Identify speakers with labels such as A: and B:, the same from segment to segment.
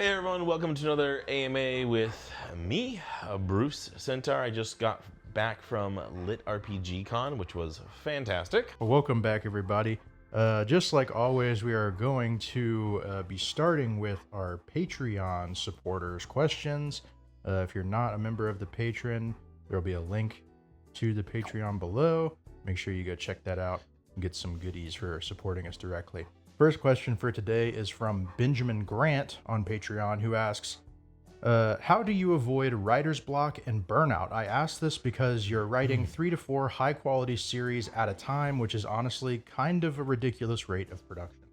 A: Hey everyone, welcome to another AMA with me, Bruce Sentar. I just got back from Lit RPG Con, which was fantastic.
B: Well, welcome back, everybody. Just like always, we are going to be starting with our Patreon supporters' questions. If you're not a member of the Patreon, there will be a link to the Patreon below. Make sure you go check that out and get some goodies for supporting us directly. First question for today is from Benjamin Grant on Patreon, who asks, how do you avoid writer's block and burnout? I ask this because you're writing 3 to 4 high-quality series at a time, which is honestly kind of a ridiculous rate of production.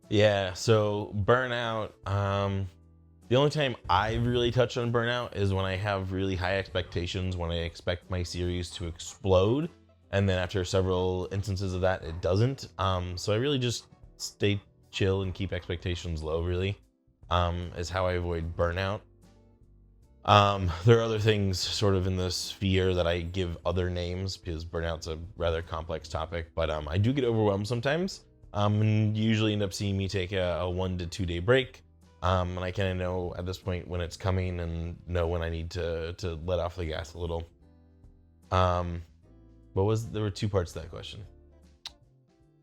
A: Yeah, so burnout, the only time I've really touched on burnout is when I have really high expectations, when I expect my series to explode, and then after several instances of that, it doesn't. So I really just stay chill and keep expectations low, really, is how I avoid burnout. There are other things sort of in this sphere that I give other names because burnout's a rather complex topic, but I do get overwhelmed sometimes. And you usually end up seeing me take a 1 to 2 day break. And I kind of know at this point when it's coming and know when I need to let off the gas a little. There were 2 parts to that question.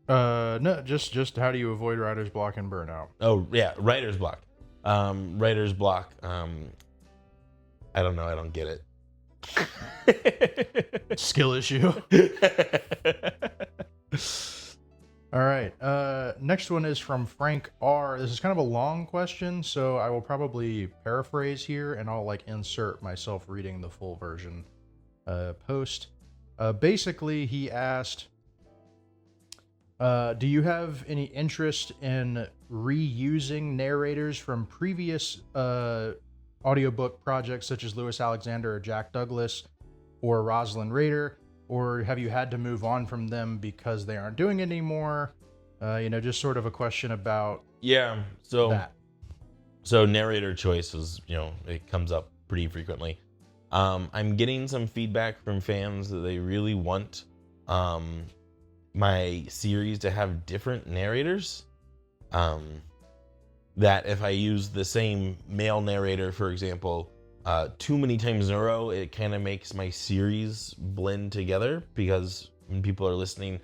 B: No, just how do you avoid writer's block and burnout?
A: Oh yeah, writer's block. Writer's block. I don't know. I don't get
B: it. Skill issue. All right. Next one is from Frank R. This is kind of a long question, so I will probably paraphrase here, and I'll insert myself reading the full version post. Basically, he asked, do you have any interest in reusing narrators from previous audiobook projects such as Lewis Alexander or Jack Douglas or Rosalind Raider, or have you had to move on from them because they aren't doing it anymore? Just sort of a question about that.
A: So narrator choice is, it comes up pretty frequently. I'm getting some feedback from fans that they really want my series to have different narrators. That if I use the same male narrator, for example, too many times in a row, it kind of makes my series blend together because when people are listening,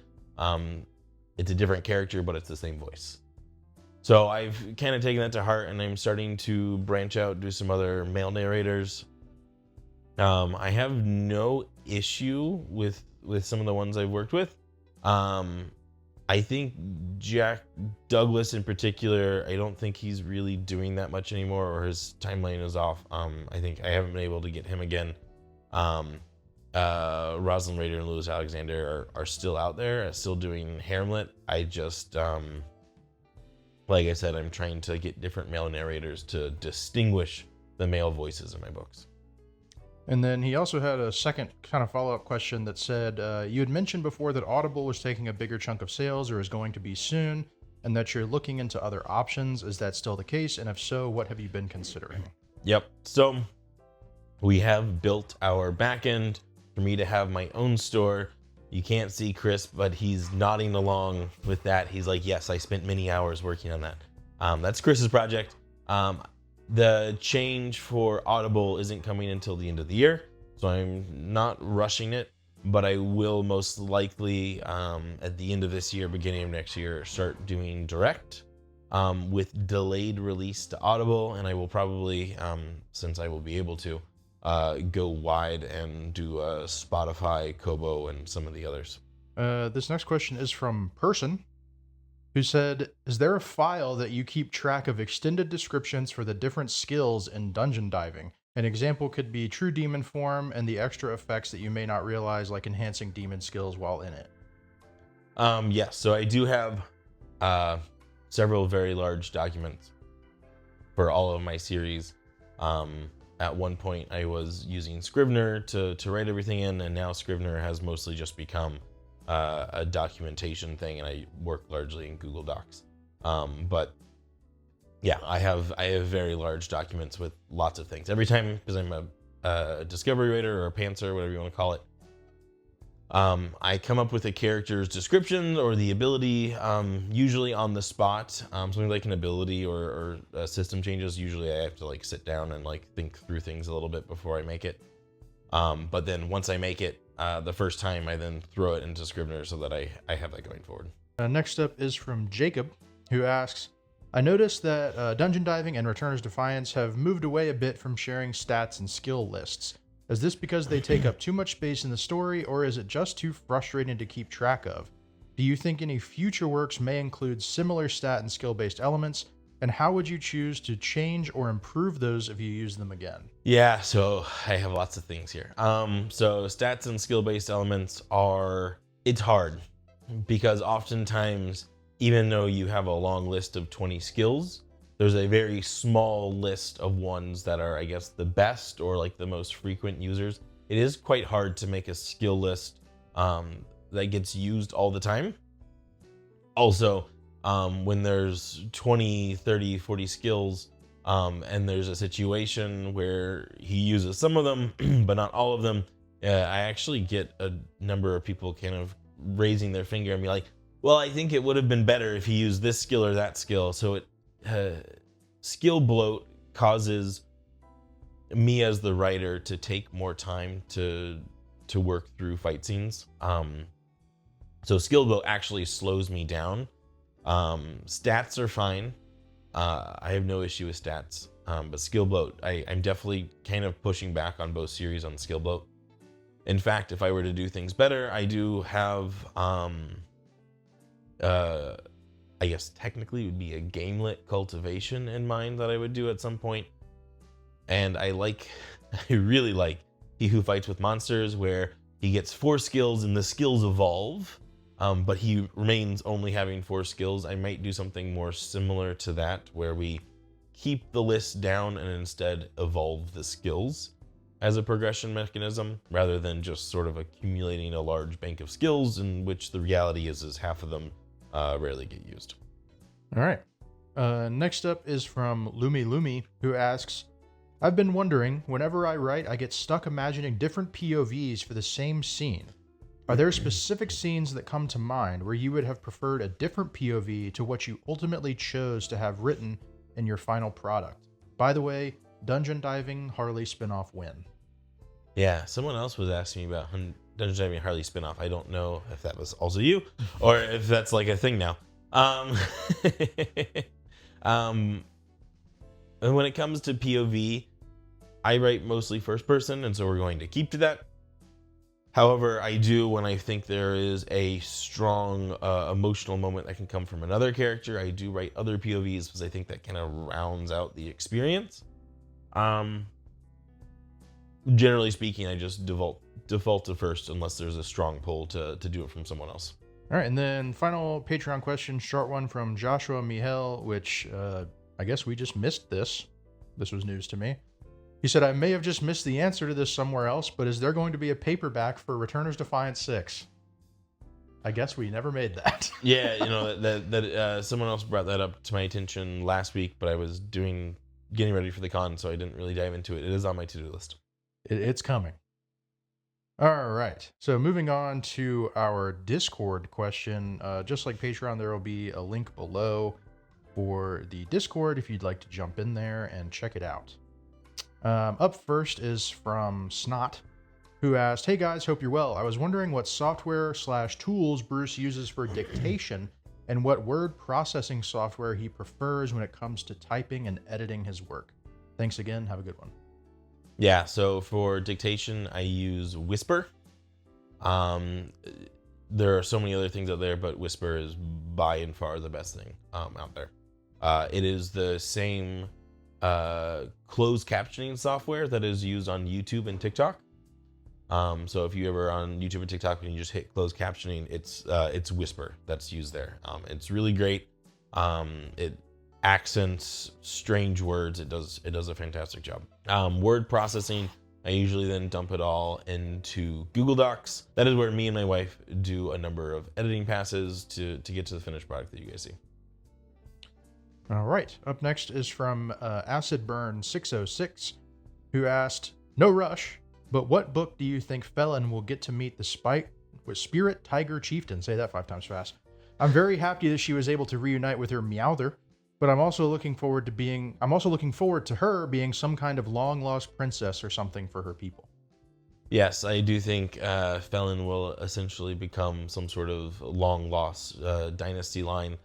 A: it's a different character, but it's the same voice. So I've kind of taken that to heart, and I'm starting to branch out, do some other male narrators. I have no issue with some of the ones I've worked with. I think Jack Douglas in particular, I don't think he's really doing that much anymore, or his timeline is off. I think I haven't been able to get him again. Rosalind Raider and Lewis Alexander are still out there, still doing Hamlet. I just, like I said, I'm trying to get different male narrators to distinguish the male voices in my books.
B: And then he also had a second kind of follow-up question that said, you had mentioned before that Audible was taking a bigger chunk of sales or is going to be soon, and that you're looking into other options. Is that still the case? And if so, what have you been considering?
A: Yep. So we have built our back end for me to have my own store. You can't see Chris, but he's nodding along with that. He's like, yes, I spent many hours working on that. That's Chris's project. The change for Audible isn't coming until the end of the year, so I'm not rushing it, but I will most likely, at the end of this year, beginning of next year, start doing direct with delayed release to Audible, and I will probably, since I will be able to, go wide and do Spotify, Kobo, and some of the others.
B: This next question is from Person, who said, is there a file that you keep track of extended descriptions for the different skills in dungeon diving? An example could be true demon form and the extra effects that you may not realize, like enhancing demon skills while in it.
A: Yes, so I do have several very large documents for all of my series. At one point, I was using Scrivener to write everything in, and now Scrivener has mostly just become a documentation thing, and I work largely in Google Docs. But yeah, I have very large documents with lots of things. Every time, because I'm a discovery writer or a pantser, whatever you want to call it, I come up with a character's description or the ability, usually on the spot. Something like an ability or system changes. Usually I have to like sit down and like think through things a little bit before I make it. But then once I make it the first time, I then throw it into Scrivener so that I have that going forward.
B: Next up is from Jacob, who asks, I noticed that Dungeon Diving and Returner's Defiance have moved away a bit from sharing stats and skill lists. Is this because they take up too much space in the story, or is it just too frustrating to keep track of? Do you think any future works may include similar stat and skill-based elements, and how would you choose to change or improve those if you use them again?
A: Yeah, so I have lots of things here. So stats and skill-based elements it's hard because oftentimes, even though you have a long list of 20 skills, there's a very small list of ones that are, I guess, the best or like the most frequent users. It is quite hard to make a skill list that gets used all the time. Also, when there's 20, 30, 40 skills, and there's a situation where he uses some of them, but not all of them, I actually get a number of people kind of raising their finger and be like, well, I think it would have been better if he used this skill or that skill. So it skill bloat causes me as the writer to take more time to work through fight scenes. So skill bloat actually slows me down. Stats are fine. I have no issue with stats. But skill bloat, I'm definitely kind of pushing back on both series on skill bloat. In fact, if I were to do things better, I do have I guess technically it would be a gamelit cultivation in mind that I would do at some point. And I really like He Who Fights with Monsters, where he gets 4 skills and the skills evolve, but he remains only having 4 skills. I might do something more similar to that, where we keep the list down and instead evolve the skills as a progression mechanism, rather than just sort of accumulating a large bank of skills, in which the reality is half of them rarely get used.
B: All right. Next up is from Lumi Lumi, who asks, I've been wondering, whenever I write, I get stuck imagining different POVs for the same scene. Are there specific scenes that come to mind where you would have preferred a different POV to what you ultimately chose to have written in your final product? By the way, Dungeon Diving Harley spinoff win.
A: Yeah, someone else was asking me about Dungeon Diving Harley spinoff. I don't know if that was also you or if that's like a thing now. And when it comes to POV, I write mostly first person, and so we're going to keep to that. However, I do, when I think there is a strong emotional moment that can come from another character, I do write other POVs because I think that kind of rounds out the experience. Generally speaking, I just default to first unless there's a strong pull to do it from someone else.
B: All right, and then final Patreon question, short one from Joshua Mihel, which I guess we just missed this. This was news to me. He said, I may have just missed the answer to this somewhere else, but is there going to be a paperback for Returner's Defiance 6? I guess we never made that.
A: Yeah, that someone else brought that up to my attention last week, but I was getting ready for the con, so I didn't really dive into it. It is on my to-do list.
B: It's coming. All right. So moving on to our Discord question. Just like Patreon, there will be a link below for the Discord if you'd like to jump in there and check it out. Up first is from Snot, who asked, hey guys, hope you're well. I was wondering what software/tools Bruce uses for dictation and what word processing software he prefers when it comes to typing and editing his work. Thanks again. Have a good one.
A: Yeah, so for dictation, I use Whisper. There are so many other things out there, but Whisper is by and far the best thing out there. It is the same closed captioning software that is used on YouTube and TikTok. So if you ever on YouTube and TikTok and you just hit closed captioning, it's Whisper that's used there. It's really great. It accents strange words. It does a fantastic job. Word processing, I usually then dump it all into Google Docs. That is where me and my wife do a number of editing passes to get to the finished product that you guys see.
B: All right. Up next is from AcidBurn606, who asked, no rush, but what book do you think Felon will get to meet the with Spirit Tiger Chieftain. Say that 5 times fast. I'm very happy that she was able to reunite with her Meowther, but I'm also looking forward to her being some kind of long lost princess or something for her people.
A: Yes, I do think Felon will essentially become some sort of long lost dynasty line.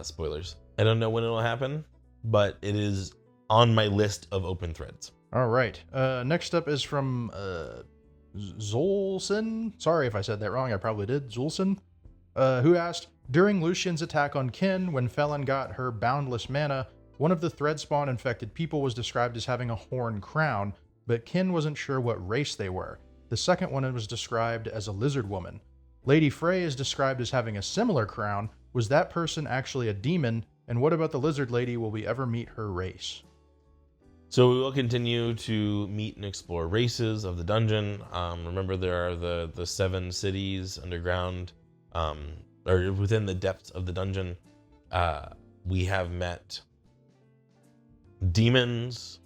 A: Spoilers. I don't know when it'll happen, but it is on my list of open threads.
B: All right. Next up is from Zolson. Sorry if I said that wrong. I probably did. Zolson, who asked, during Lucian's attack on Kin, when Felon got her boundless mana, one of the thread spawn infected people was described as having a horn crown, but Kin wasn't sure what race they were. The second one was described as a lizard woman. Lady Frey is described as having a similar crown. Was that person actually a demon? And what about the lizard lady? Will we ever meet her race?
A: So we will continue to meet and explore races of the dungeon. Remember, there are the 7 cities underground, or within the depths of the dungeon. We have met demons,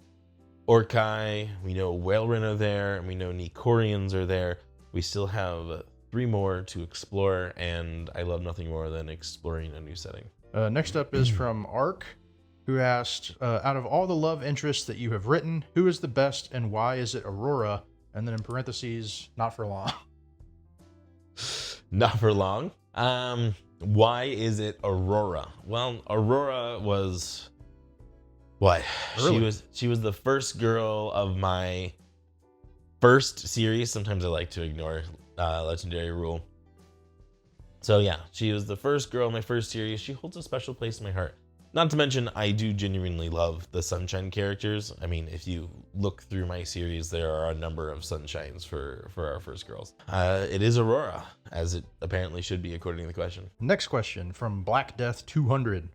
A: Orkai, we know Whalerin are there, and we know Nikorians are there. We still have 3 more to explore, and I love nothing more than exploring a new setting.
B: Next up is from Ark, who asked, out of all the love interests that you have written, who is the best and why is it Aurora? And then in parentheses, not for long.
A: Not for long. Why is it Aurora? Well, Aurora was what?
B: Early.
A: She was the first girl of my first series. Sometimes I like to ignore Legendary Rule. So yeah, she was the first girl in my first series. She holds a special place in my heart. Not to mention, I do genuinely love the Sunshine characters. I mean, if you look through my series, there are a number of Sunshines for our first girls. It is Aurora, as it apparently should be according to the question.
B: Next question from Black Death 200,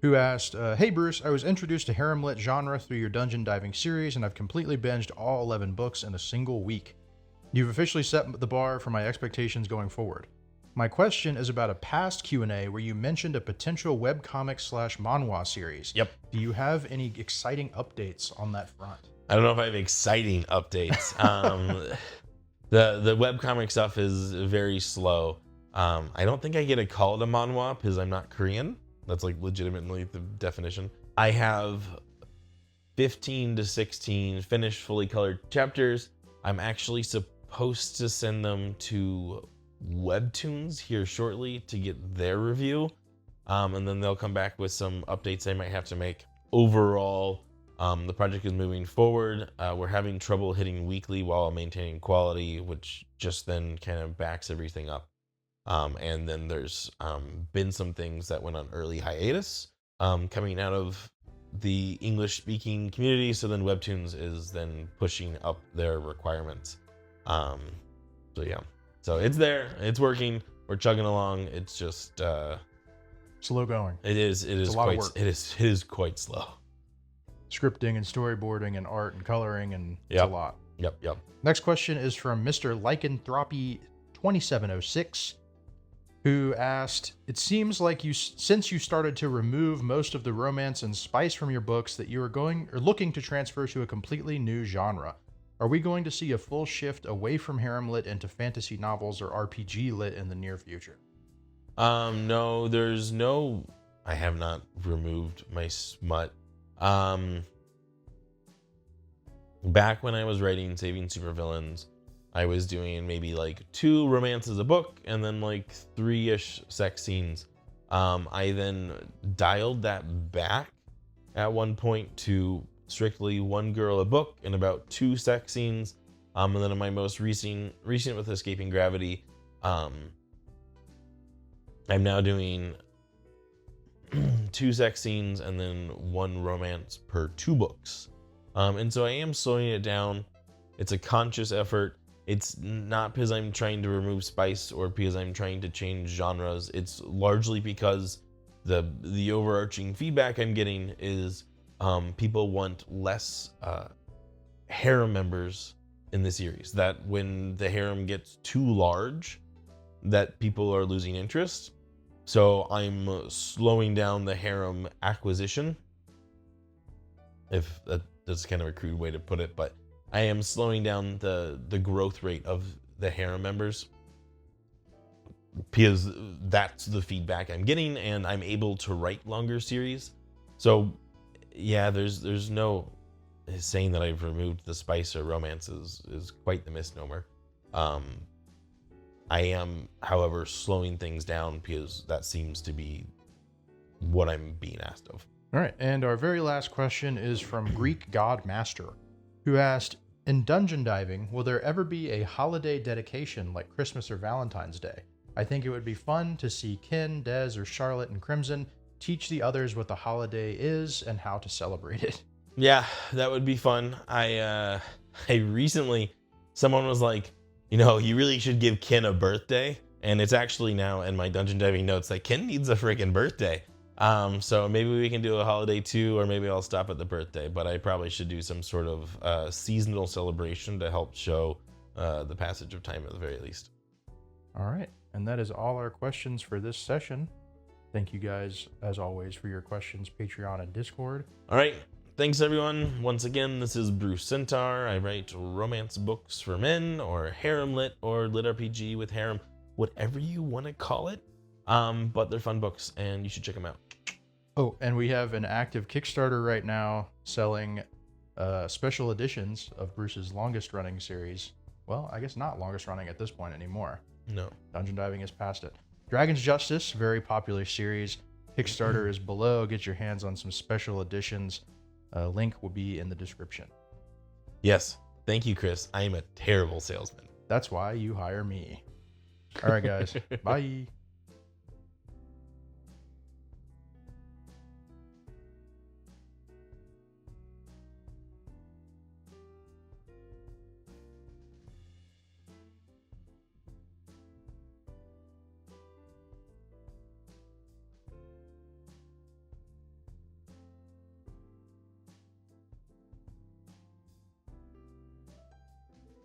B: who asked, hey Bruce, I was introduced to harem-lit genre through your dungeon diving series, and I've completely binged all 11 books in a single week. You've officially set the bar for my expectations going forward. My question is about a past Q&A where you mentioned a potential webcomic/manhwa series.
A: Yep.
B: Do you have any exciting updates on that front?
A: I don't know if I have exciting updates. The webcomic stuff is very slow. I don't think I get a call to manhwa because I'm not Korean. That's like legitimately the definition. I have 15 to 16 finished fully colored chapters. I'm actually supposed to send them to Webtoons here shortly to get their review, and then they'll come back with some updates I might have to make. Overall, the project is moving forward. We're having trouble hitting weekly while maintaining quality, which just then kind of backs everything up. And then there's been some things that went on early hiatus coming out of the English speaking community, so then Webtoons is then pushing up their requirements. So yeah. So it's there, it's working, we're chugging along. It's just
B: slow going.
A: It is quite slow.
B: Scripting and storyboarding and art and coloring, and it's a lot.
A: Yep.
B: Next question is from Mr. Lycanthropy 2706, who asked, it seems like since you started to remove most of the romance and spice from your books, that you are looking to transfer to a completely new genre. Are we going to see a full shift away from harem lit into fantasy novels or RPG lit in the near future?
A: No, there's no. I have not removed my smut. Back when I was writing Saving Supervillains, I was doing maybe like 2 romances a book and then like 3-ish sex scenes. I then dialed that back at one point to strictly 1 girl a book and about 2 sex scenes. And then in my most recent with Escaping Gravity, I'm now doing 2 sex scenes and then 1 romance per 2 books. And so I am slowing it down. It's a conscious effort. It's not because I'm trying to remove spice or because I'm trying to change genres. It's largely because the overarching feedback I'm getting is people want less harem members in the series. That when the harem gets too large, that people are losing interest. So I'm slowing down the harem acquisition. If that's kind of a crude way to put it, but I am slowing down the growth rate of the harem members. because that's the feedback I'm getting, and I'm able to write longer series. So yeah, there's no saying that I've removed the spice or romance is quite the misnomer. I am, however, slowing things down because that seems to be what I'm being asked of.
B: All right, and our very last question is from Greek God Master, who asked, in dungeon diving, will there ever be a holiday dedication like Christmas or Valentine's Day? I think it would be fun to see Kin, Dez, or Charlotte and Crimson teach the others what the holiday is and how to celebrate it.
A: Yeah, that would be fun. I recently, someone was like, you really should give Kin a birthday, and it's actually now in my dungeon diving notes that Kin needs a freaking birthday. So maybe we can do a holiday too, or maybe I'll stop at the birthday, but I probably should do some sort of seasonal celebration to help show the passage of time at the very least.
B: All right, and that is all our questions for this session. Thank you guys, as always, for your questions, Patreon and Discord.
A: All right. Thanks, everyone. Once again, this is Bruce Sentar. I write romance books for men, or harem lit, or lit RPG with harem, whatever you want to call it. But they're fun books, and you should check them out.
B: Oh, and we have an active Kickstarter right now selling special editions of Bruce's longest running series. Well, I guess not longest running at this point anymore.
A: No.
B: Dungeon diving is past it. Dragon's Justice, very popular series. Kickstarter is below. Get your hands on some special editions. Link will be in the description.
A: Yes. Thank you, Chris. I am a terrible salesman.
B: That's why you hire me. All right, guys. Bye.